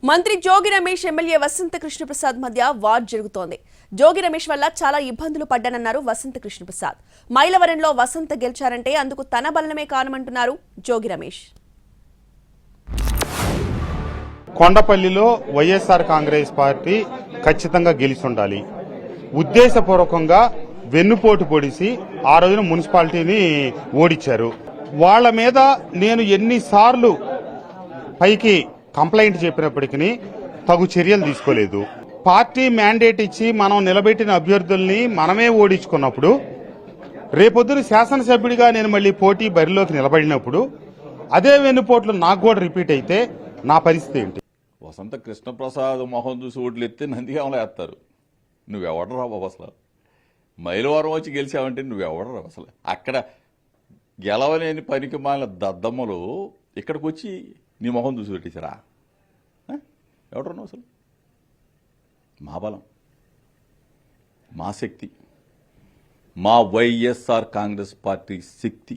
మంత్రి జోగి రమేష్ ఎమ్మెల్యే వసంత కృష్ణప్రసాద్ మధ్య వార్ జరుగుతోంది. జోగి రమేష్ వల్ల చాలా ఇబ్బందులు పడ్డానన్నారు వసంత కృష్ణప్రసాద్. మైలవరంలో వసంత గెలిచారంటే అందుకు తన బలమే కారణమంటున్నారు జోగి రమేష్. కొండపల్లిలో వైఎస్ఆర్ కాంగ్రెస్ పార్టీ ఖచ్చితంగా గెలిచుండాలి. ఉద్దేశపూర్వకంగా వెన్నుపోటు పొడిసి ఆ రోజున మున్సిపాలిటీని ఓడించారు. వాళ్ల మీద నేను ఎన్నిసార్లు పైకి కంప్లైంట్ చెప్పినప్పటికీ తగు చర్యలు తీసుకోలేదు. పార్టీ మ్యాండేట్ ఇచ్చి మనం నిలబెట్టిన అభ్యర్థుల్ని మనమే ఓడించుకున్నప్పుడు రేపొద్దున శాసనసభ్యుడిగా నేను మళ్లీ పోటీ బరిలోకి నిలబడినప్పుడు అదే వెన్నుపోట్లు నాకు కూడా రిపీట్ అయితే నా పరిస్థితి ఏంటి? వసంత కృష్ణప్రసాద్ మొహం చూసి ఓట్లు ఎత్తే నందిగామలో వేస్తారు. నువ్వెవడరా బాబు అసలు? మైలవరం వచ్చి గెలిచావంటే నువ్వెవడరా అసలు? అక్కడ గెలవలేని పనికి మాలిన దద్దమ్మలు ఇక్కడికి వచ్చి నీ మొహం చూసి పెట్టేశారా? ఎవడరా నువ్వు అసలు? మా బలం, మా శక్తి, మా వైఎస్ఆర్ కాంగ్రెస్ పార్టీ శక్తి.